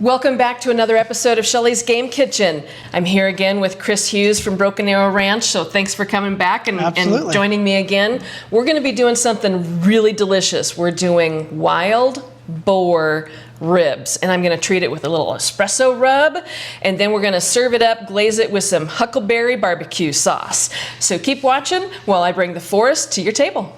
Welcome back to another episode of Shelly's Game Kitchen. I'm here again with Chris Hughes from Broken Arrow Ranch, so thanks for coming back and joining me again. We're going to be doing something really delicious. We're doing wild boar ribs, and I'm going to treat it with a little espresso rub, and then we're going to serve it up, glaze it with some Huckleberry barbecue sauce. So keep watching while I bring the forest to your table.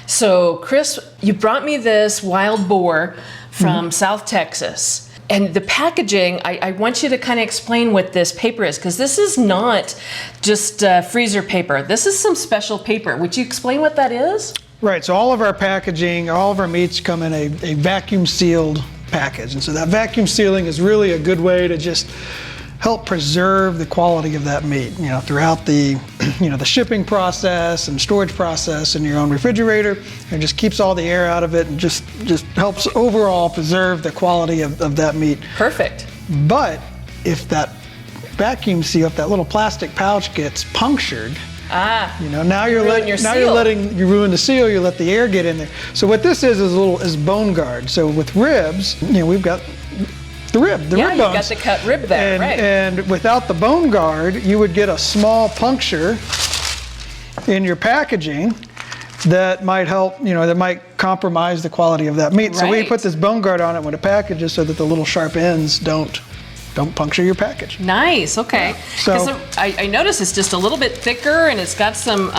So Chris, you brought me this wild boar from South Texas. And the packaging, I want you to kind of explain what this paper is, because this is not just freezer paper. This is some special paper. Would you explain what that is? Right, so all of our packaging, all of our meats come in a vacuum sealed package. And so that vacuum sealing is really a good way to just help preserve the quality of that meat, throughout the, the shipping process and storage process in your own refrigerator. It just keeps all the air out of it and just helps overall preserve the quality of that meat. Perfect. But if that vacuum seal, if that little plastic pouch gets punctured, now you ruin the seal. You let the air get in there. So what this is bone guard. So with ribs, we've got the rib bones. Yeah, you've got the cut rib there, right. And without the bone guard, you would get a small puncture in your packaging that might help, that might compromise the quality of that meat. Right. So we put this bone guard on it when it packages so that the little sharp ends don't puncture your package. Nice, okay. Yeah. So I notice it's just a little bit thicker and it's got some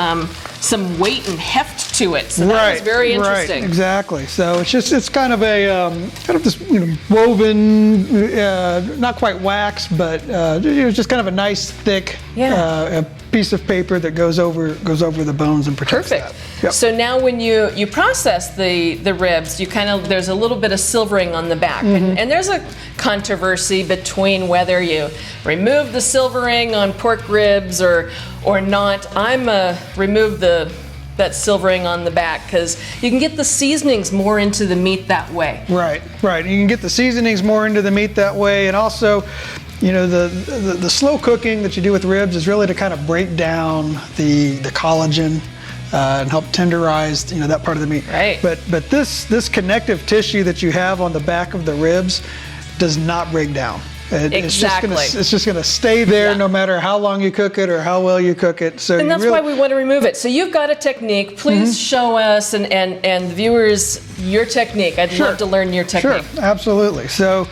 weight and heft to it. So that was very interesting. Right, exactly. So it's kind of this woven, not quite wax, but just kind of a nice thick piece of paper that goes over the bones and protects that. Yep. So now when you process the ribs, there's a little bit of silvering on the back, and there's a controversy between whether you remove the silvering on pork ribs or not. I'm remove that silvering on the back because you can get the seasonings more into the meat that way. Right. You can get the seasonings more into the meat that way, and also, the slow cooking that you do with ribs is really to kind of break down the collagen and help tenderize that part of the meat. Right. But this connective tissue that you have on the back of the ribs does not break down. Exactly. It's just gonna stay there no matter how long you cook it or how well you cook it. So and that's why we want to remove it. So you've got a technique. Please show us and the viewers your technique. I'd love to learn your technique. Sure, absolutely. So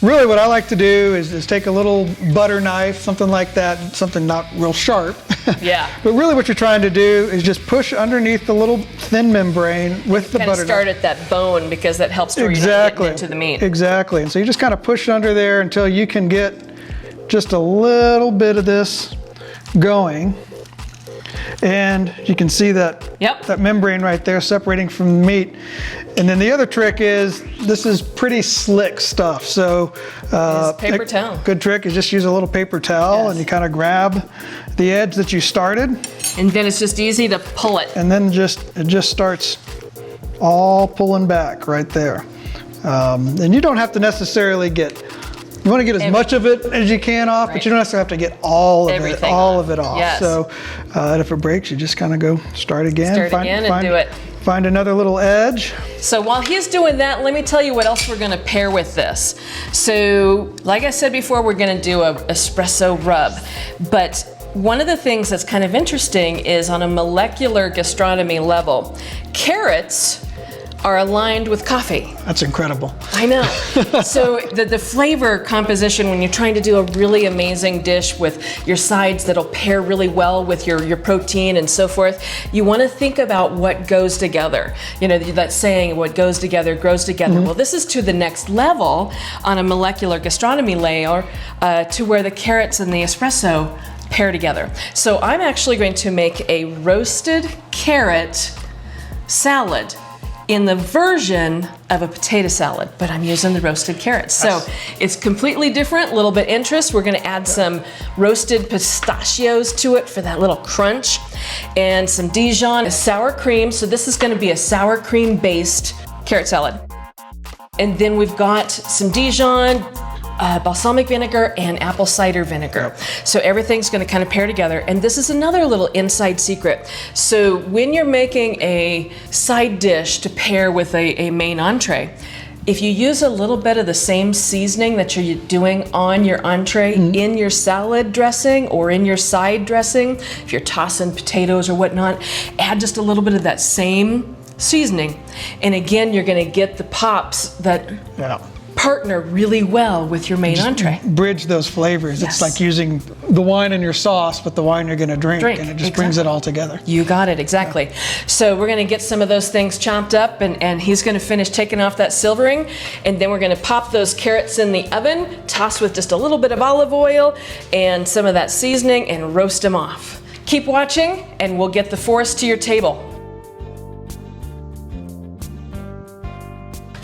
really what I like to do is take a little butter knife, something like that, something not real sharp. Yeah. But really what you're trying to do is just push underneath the little thin membrane with the butter knife. Start at that bone because that helps to get into the meat. Exactly. And so you just kind of push under there until you can get just a little bit of this going. And you can see that membrane right there separating from the meat. And then the other trick is, this is pretty slick stuff. So paper towel. Good trick is just use a little paper towel and you kind of grab the edge that you started. And then it's just easy to pull it. And then it just starts all pulling back right there. And you don't have to necessarily you want to get as much of it as you can off, but you don't necessarily have to get all of it off. Yes. So if it breaks, you just kind of go start again. And do it. Find another little edge. So while he's doing that, let me tell you what else we're going to pair with this. So like I said before, we're going to do a espresso rub. But one of the things that's kind of interesting is on a molecular gastronomy level, carrots are aligned with coffee. That's incredible. I know. So the flavor composition, when you're trying to do a really amazing dish with your sides that'll pair really well with your protein and so forth, you want to think about what goes together. That saying, what goes together grows together. Well, this is to the next level on a molecular gastronomy layer to where the carrots and the espresso pair together. So I'm actually going to make a roasted carrot salad in the version of a potato salad, but I'm using the roasted carrots. So it's completely different, a little bit interest. We're gonna add some roasted pistachios to it for that little crunch, and some Dijon sour cream. So this is gonna be a sour cream based carrot salad. And then we've got some Dijon, balsamic vinegar and apple cider vinegar. So everything's going to kind of pair together. And this is another little inside secret. So when you're making a side dish to pair with a main entree, if you use a little bit of the same seasoning that you're doing on your entree in your salad dressing or in your side dressing, if you're tossing potatoes or whatnot, add just a little bit of that same seasoning. And again, you're going to get the pops that partner really well with your main entree. Bridge those flavors. Yes. It's like using the wine in your sauce, but the wine you're going to drink, and it just brings it all together. You got it, exactly. Yeah. So we're going to get some of those things chopped up, and he's going to finish taking off that silvering, and then we're going to pop those carrots in the oven, toss with just a little bit of olive oil and some of that seasoning, and roast them off. Keep watching, and we'll get the forest to your table.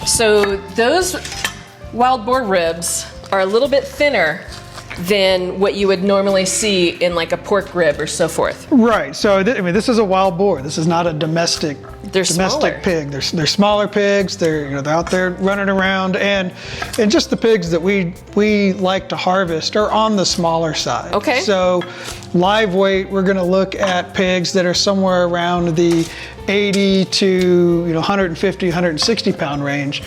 So those wild boar ribs are a little bit thinner than what you would normally see in like a pork rib or so forth. Right. So I mean, this is a wild boar. This is not a domestic pig. They're smaller pigs. They're out there running around, and just the pigs that we like to harvest are on the smaller side. Okay. So live weight, we're going to look at pigs that are somewhere around the 80 to 150, 160 pound range,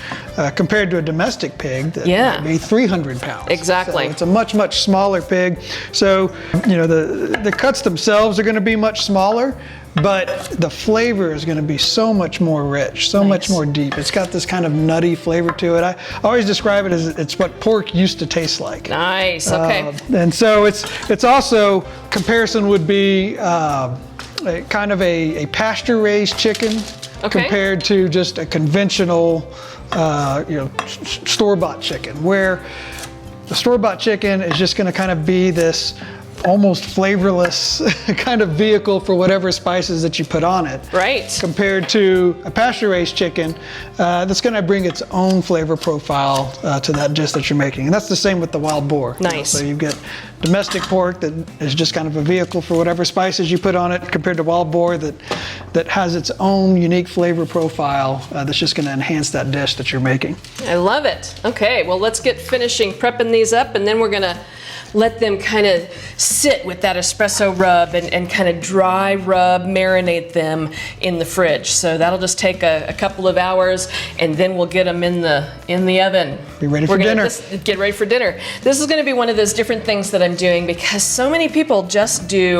compared to a domestic pig that might be 300 pounds. Exactly. So it's a much smaller pig. So the cuts themselves are going to be much smaller, but the flavor is going to be so much more rich, so much more deep. It's got this kind of nutty flavor to it. I always describe it as it's what pork used to taste like. Nice. Okay. And so it's also, comparison would be kind of a pasture-raised chicken compared to just a conventional, store-bought chicken, where the store-bought chicken is just going to kind of be this almost flavorless kind of vehicle for whatever spices that you put on it. Right. Compared to a pasture-raised chicken that's going to bring its own flavor profile to that dish that you're making. And that's the same with the wild boar. Nice. So you get domestic pork that is just kind of a vehicle for whatever spices you put on it, compared to wild boar that has its own unique flavor profile that's just going to enhance that dish that you're making. I love it. Okay, well, let's get finishing prepping these up, and then we're going to let them kind of sit with that espresso rub and kind of dry rub, marinate them in the fridge. So that'll just take a couple of hours, and then we'll get them in the oven. Be ready for dinner. Get ready for dinner. This is going to be one of those different things that I'm doing, because so many people they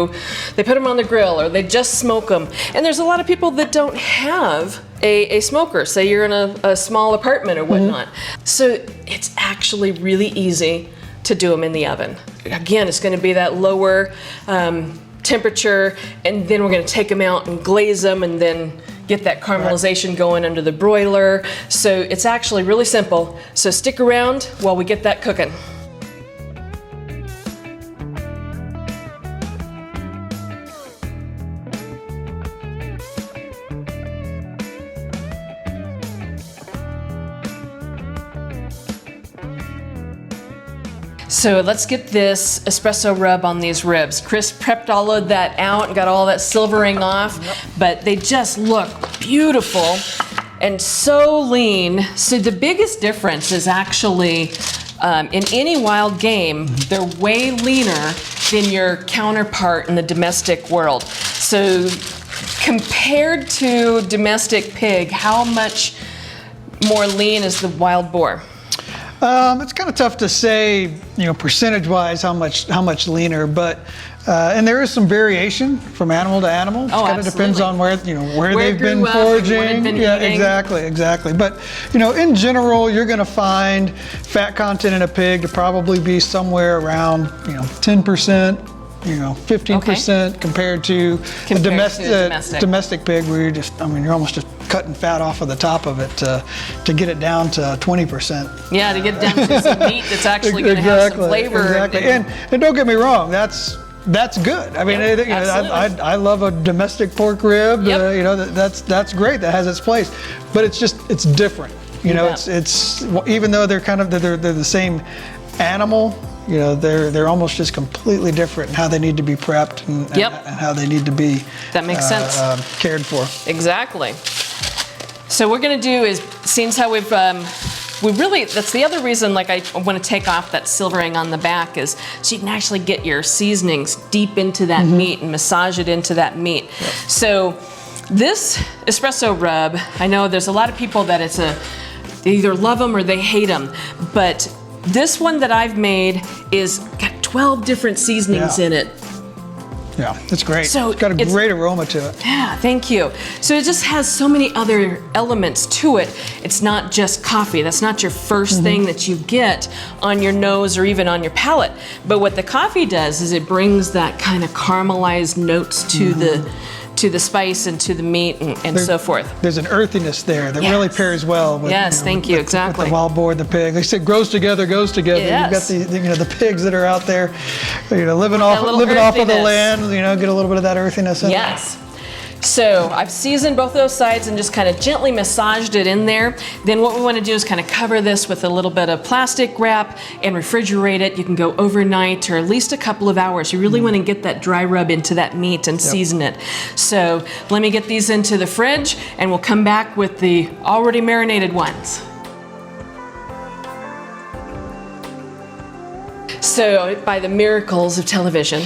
put them on the grill or they just smoke them. And there's a lot of people that don't have a smoker. Say you're in a small apartment or whatnot. So it's actually really easy to do them in the oven. Again, it's going to be that lower temperature, and then we're going to take them out and glaze them, and then get that caramelization going under the broiler. So it's actually really simple. So stick around while we get that cooking. So let's get this espresso rub on these ribs. Chris prepped all of that out and got all that silvering off, but they just look beautiful and so lean. So the biggest difference is actually in any wild game, they're way leaner than your counterpart in the domestic world. So compared to domestic pig, how much more lean is the wild boar? It's kind of tough to say, percentage-wise how much leaner, but and there is some variation from animal to animal. It kind of depends on where they've been foraging. Yeah, exactly. But in general, you're going to find fat content in a pig to probably be somewhere around 10%. 15% compared to a domestic pig, where you're almost just cutting fat off of the top of it to get it down to 20%. Yeah, to get it down to some meat that's actually going to have some flavor. Exactly. And don't get me wrong, that's good. I mean, I love a domestic pork rib. That's great. That has its place, but it's different. It's even though they're the same animal. They're almost just completely different in how they need to be prepped and how they need to be that makes sense. Cared for. Exactly. So what we're going to do is, seeing how we've that's the other reason, like, I want to take off that silvering on the back, is so you can actually get your seasonings deep into that meat and massage it into that meat. Yep. So this espresso rub, I know there's a lot of people that they either love them or they hate them, but this one that I've made is got 12 different seasonings in it. Yeah, it's great. So it's got a great aroma to it. Yeah, thank you. So it just has so many other elements to it. It's not just coffee. That's not your first thing that you get on your nose or even on your palate. But what the coffee does is it brings that kind of caramelized notes to the spice and to the meat and so forth. There's an earthiness there that really pairs well with, thank you, exactly. with the wild boar, the pig. They say grows together, goes together. Yes. You've got the pigs that are out there, living off of the land. Get a little bit of that earthiness in it. Yes. So I've seasoned both of those sides and just kind of gently massaged it in there. Then what we want to do is kind of cover this with a little bit of plastic wrap and refrigerate it. You can go overnight or at least a couple of hours. You really want to get that dry rub into that meat and season it. So let me get these into the fridge and we'll come back with the already marinated ones. So, by the miracles of television,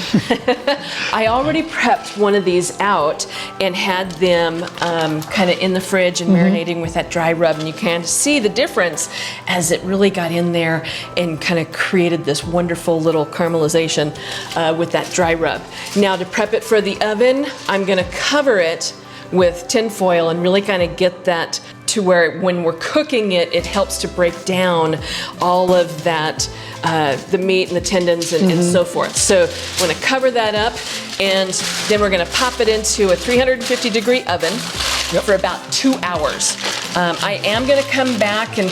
I already prepped one of these out and had them kind of in the fridge and marinating with that dry rub. And you can see the difference as it really got in there and kind of created this wonderful little caramelization with that dry rub. Now, to prep it for the oven, I'm going to cover it with tin foil and really kind of get that to where when we're cooking it, it helps to break down all of that, the meat and the tendons and so forth. So I'm gonna cover that up and then we're gonna pop it into a 350-degree oven for about 2 hours. I am gonna come back and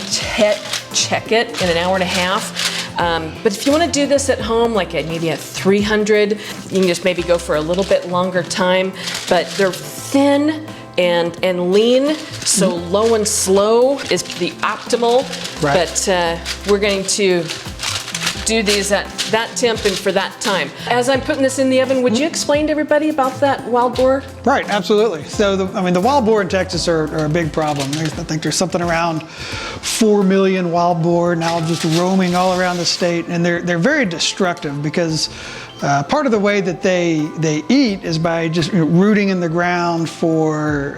check it in an hour and a half. But if you want to do this at home, like maybe at 300, you can just maybe go for a little bit longer time. But they're thin and lean, so low and slow is the optimal. Right. But we're going to do these at that temp and for that time. As I'm putting this in the oven, would you explain to everybody about that wild boar? Right, absolutely. So, the wild boar in Texas are a big problem. I think there's something around 4 million wild boar now just roaming all around the state, and they're very destructive because part of the way that they eat is by just rooting in the ground for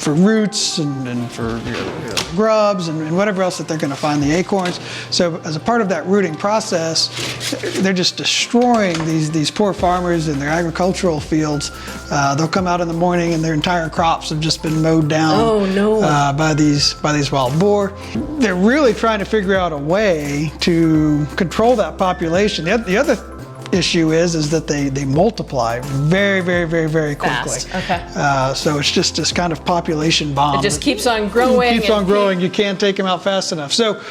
roots and for grubs and whatever else that they're going to find, the acorns. So as a part of that rooting process, they're just destroying these poor farmers in their agricultural fields. They'll come out in the morning and their entire crops have just been mowed down by these wild boar. They're really trying to figure out a way to control that population. The other issue is that they multiply very, very, very, very quickly. Fast. Okay. So it's just this kind of population bomb. It just keeps on growing. It keeps on growing. You can't take them out fast enough. So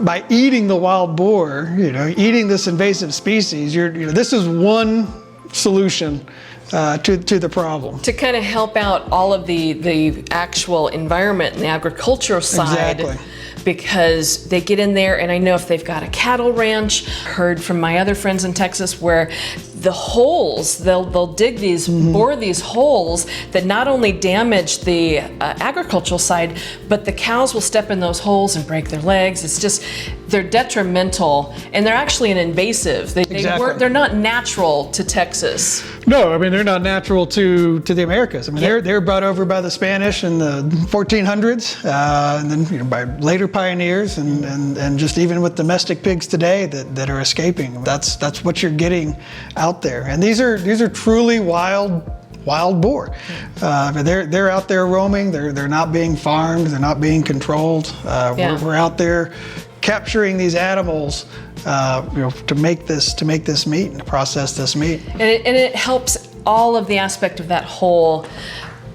by eating the wild boar, eating this invasive species, this is one solution to the problem. To kind of help out all of the actual environment and the agricultural side. Exactly. Because they get in there, and I know if they've got a cattle ranch, heard from my other friends in Texas where the holes, they'll dig these, bore these holes that not only damage the agricultural side, but the cows will step in those holes and break their legs. It's just, they're detrimental, and they're actually an invasive. They're not natural to Texas. No, they're not natural to the Americas. They're brought over by the Spanish in the 1400s, and then by later pioneers, and just even with domestic pigs today that are escaping. That's what you're getting out there, and these are truly wild boar. They're out there roaming. They're not being farmed. They're not being controlled. We're out there capturing these animals to make this meat and to process this meat. And it helps all of the aspect of that whole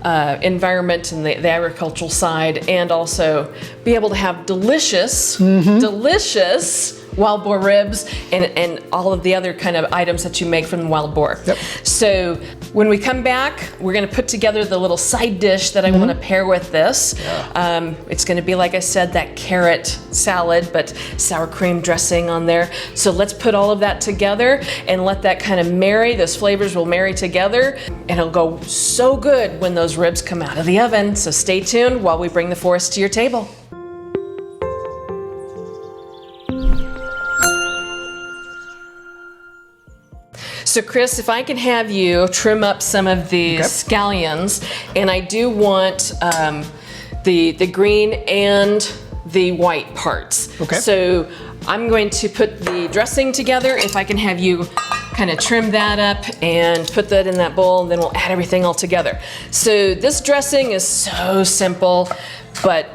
environment and the agricultural side, and also be able to have delicious wild boar ribs and all of the other kind of items that you make from the wild boar. Yep. So when we come back, we're going to put together the little side dish that I want to pair with this. Yeah. It's going to be, like I said, that carrot salad, but sour cream dressing on there. So let's put all of that together and let that kind of marry. Those flavors will marry together, and it'll go so good when those ribs come out of the oven. So stay tuned while we bring the forest to your table. So Chris, if I can have you trim up some of these scallions, and I do want the green and the white parts. Okay. So I'm going to put the dressing together. If I can have you kind of trim that up and put that in that bowl, and then we'll add everything all together. So this dressing is so simple, but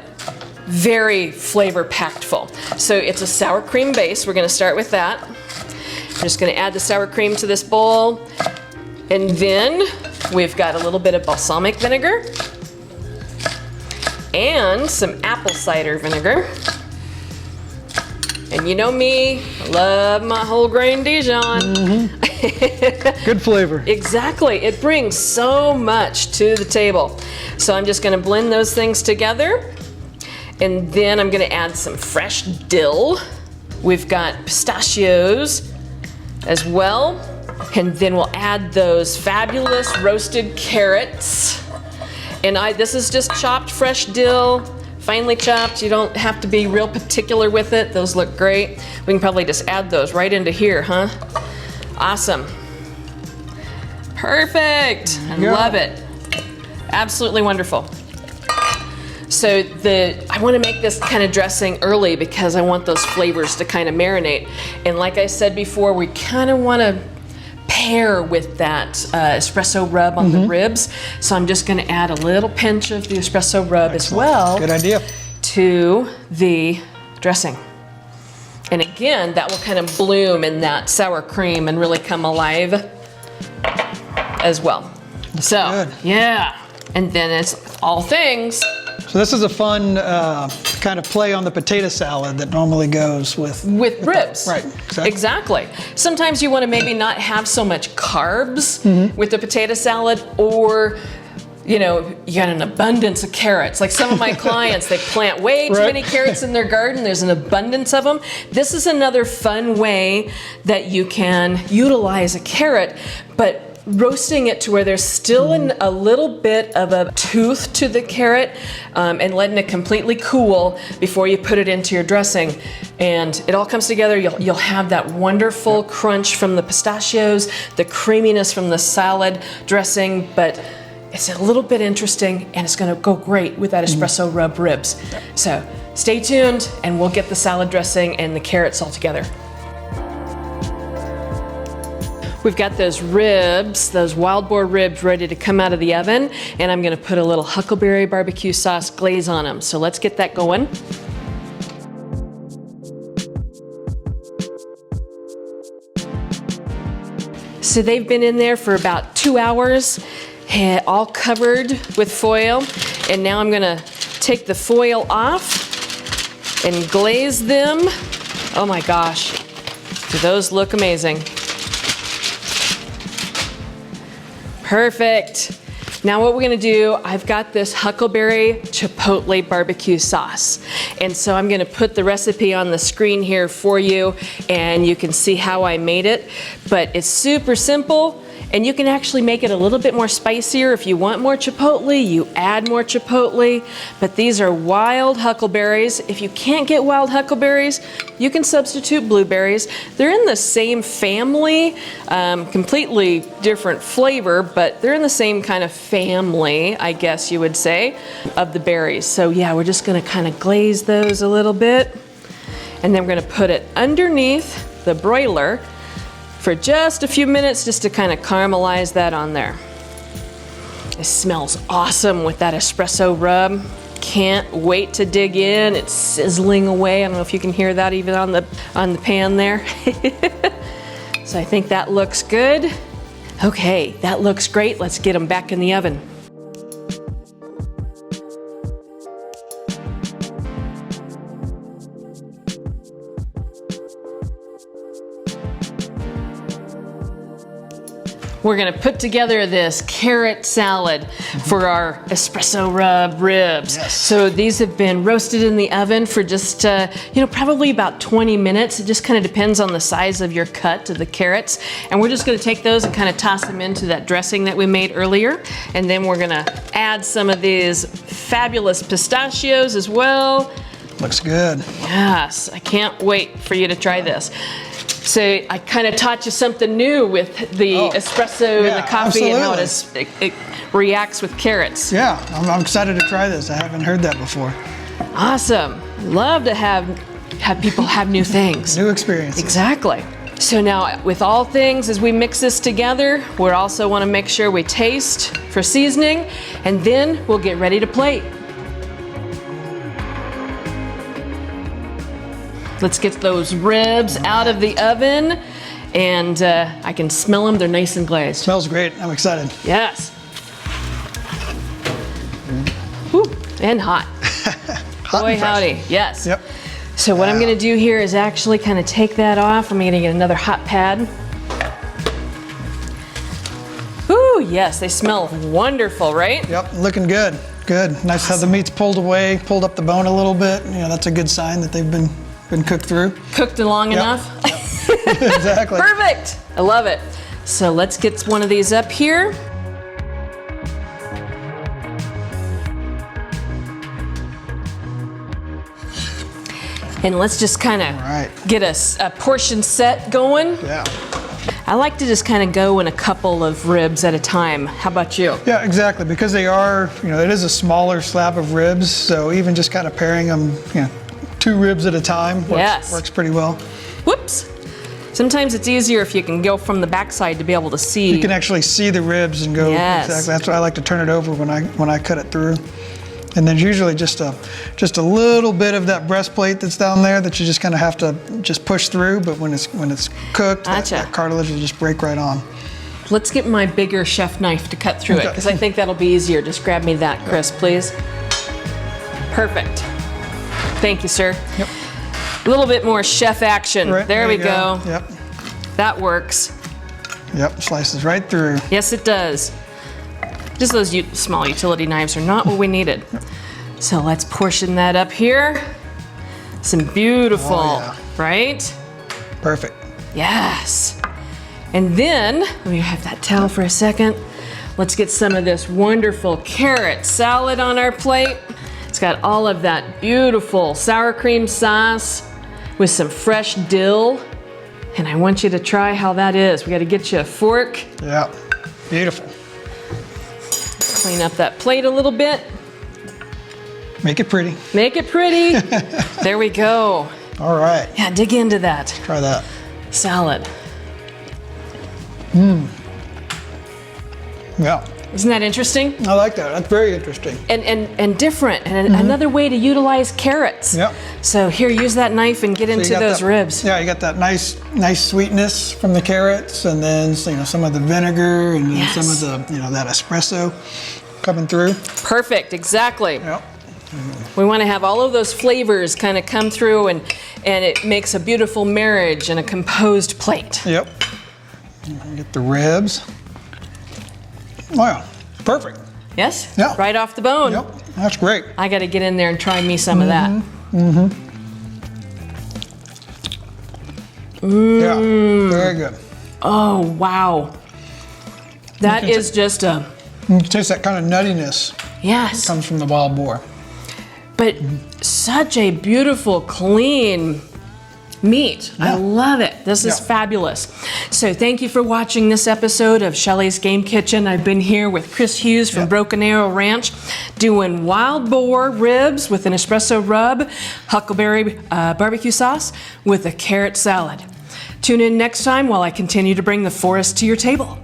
very flavor packed full. So it's a sour cream base. We're gonna start with that. I'm just gonna add the sour cream to this bowl. And then we've got a little bit of balsamic vinegar and some apple cider vinegar. And you know me, I love my whole grain Dijon. Good flavor. Exactly, it brings so much to the table. So I'm just gonna blend those things together. And then I'm gonna add some fresh dill. We've got pistachios as well. And then we'll add those fabulous roasted carrots. And this is just chopped fresh dill, finely chopped. You don't have to be real particular with it. Those look great. We can probably just add those right into here, huh? Awesome. Perfect. I love it. Absolutely wonderful. So I want to make this kind of dressing early because I want those flavors to kind of marinate. And like I said before, we kind of want to pair with that espresso rub on the ribs. So I'm just going to add a little pinch of the espresso rub as well. Good idea. To the dressing. And again, that will kind of bloom in that sour cream and really come alive as well. So, good. Yeah. And then it's all things. So this is a fun kind of play on the potato salad that normally goes with ribs. Right, Exactly. Sometimes you want to maybe not have so much carbs with the potato salad, or you know, you got an abundance of carrots. Like some of my clients, they plant way too many carrots in their garden. There's an abundance of them. This is another fun way that you can utilize a carrot, but roasting it to where there's still a little bit of a tooth to the carrot, and letting it completely cool before you put it into your dressing. And it all comes together. You'll have that wonderful crunch from the pistachios, the creaminess from the salad dressing, but it's a little bit interesting, and it's gonna go great with that espresso rub ribs. So stay tuned, and we'll get the salad dressing and the carrots all together. We've got those ribs, those wild boar ribs, ready to come out of the oven, and I'm gonna put a little Huckleberry barbecue sauce glaze on them. So let's get that going. So they've been in there for about 2 hours, all covered with foil. And now I'm gonna take the foil off and glaze them. Oh my gosh, do those look amazing. Perfect. Now what we're gonna do, I've got this Huckleberry Chipotle barbecue sauce. And so I'm gonna put the recipe on the screen here for you, and you can see how I made it. But it's super simple, and you can actually make it a little bit more spicier. If you want more chipotle, you add more chipotle. But these are wild huckleberries. If you can't get wild huckleberries, you can substitute blueberries. They're in the same family, completely different flavor, but they're in the same kind of family, I guess you would say, of the berries. So yeah, we're just gonna kind of glaze those a little bit, and then we're gonna put it underneath the broiler for just a few minutes, just to kind of caramelize that on there. It smells awesome with that espresso rub. Can't wait to dig in. It's sizzling away. I don't know if you can hear that even on the pan there. So I think that looks good. Okay, that looks great. Let's get them back in the oven. We're gonna put together this carrot salad for our espresso rub ribs. Yes. So these have been roasted in the oven for just, probably about 20 minutes. It just kind of depends on the size of your cut of the carrots. And we're just gonna take those and kind of toss them into that dressing that we made earlier. And then we're gonna add some of these fabulous pistachios as well. Looks good. Yes, I can't wait for you to try this. So I kind of taught you something new with the espresso and the coffee and how it reacts with carrots. Yeah, I'm excited to try this. I haven't heard that before. Awesome. Love to have people have new things. New experiences. Exactly. So now with all things, as we mix this together, we also want to make sure we taste for seasoning, and then we'll get ready to plate. Let's get those ribs out of the oven, and I can smell them. They're nice and glazed. Smells great. I'm excited. Yes. Whew, and hot. Hot Boy, and fresh. howdy. Yes. Yep. So what I'm going to do here is actually kind of take that off. I'm going to get another hot pad. Ooh, yes, they smell wonderful, right? Yep, looking good. Good. Nice to have the meats pulled away, pulled up the bone a little bit. You know, that's a good sign that they've been cooked through. Cooked long enough? Yep. Exactly. Perfect. I love it. So let's get one of these up here. And let's just kind of get a portion set going. Yeah. I like to just kind of go in a couple of ribs at a time. How about you? Yeah, exactly. Because they are, you know, it is a smaller slab of ribs, so even just kind of pairing them, you know, 2 ribs at a time works pretty well. Whoops. Sometimes it's easier if you can go from the backside to be able to see. You can actually see the ribs and go exactly. That's why I like to turn it over when I cut it through. And there's usually just a little bit of that breastplate that's down there that you just kind of have to just push through. But when it's cooked, that cartilage will just break right on. Let's get my bigger chef knife to cut through it, because I think that'll be easier. Just grab me that, Chris, please. Perfect. Thank you, sir. Yep. A little bit more chef action. Right, there we go. Yep. That works. Yep, slices right through. Yes, it does. Just those small utility knives are not what we needed. So let's portion that up here. Some beautiful, right? Perfect. Yes. And then, let me have that towel for a second. Let's get some of this wonderful carrot salad on our plate. It's got all of that beautiful sour cream sauce with some fresh dill. And I want you to try how that is. We got to get you a fork. Yeah, beautiful. Clean up that plate a little bit. Make it pretty. Make it pretty. There we go. All right. Yeah, dig into that. Try that. Salad. Yeah. Isn't that interesting? I like that. That's very interesting. And different, and another way to utilize carrots. Yep. So here, use that knife and get into those ribs. Yeah, you got that nice sweetness from the carrots, and then some of the vinegar, and then some of the that espresso coming through. Perfect. Exactly. Yep. We want to have all of those flavors kind of come through, and it makes a beautiful marriage and a composed plate. Yep. Get the ribs. Wow, perfect. Yes? Yeah. Right off the bone. Yep, that's great. I got to get in there and try me some of that. Yeah, very good. Oh, wow. That is just a... You can taste that kind of nuttiness. Yes. Comes from the wild boar. But such a beautiful, clean meat. Yeah. I love it. This is fabulous. So thank you for watching this episode of Shelly's Game Kitchen. I've been here with Chris Hughes from Broken Arrow Ranch doing wild boar ribs with an espresso rub, huckleberry barbecue sauce with a carrot salad. Tune in next time while I continue to bring the forest to your table.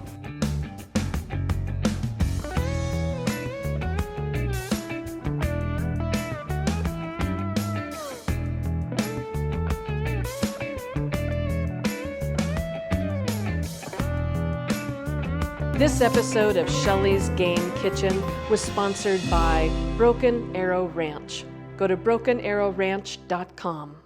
This episode of Shelly's Game Kitchen was sponsored by Broken Arrow Ranch. Go to brokenarrowranch.com.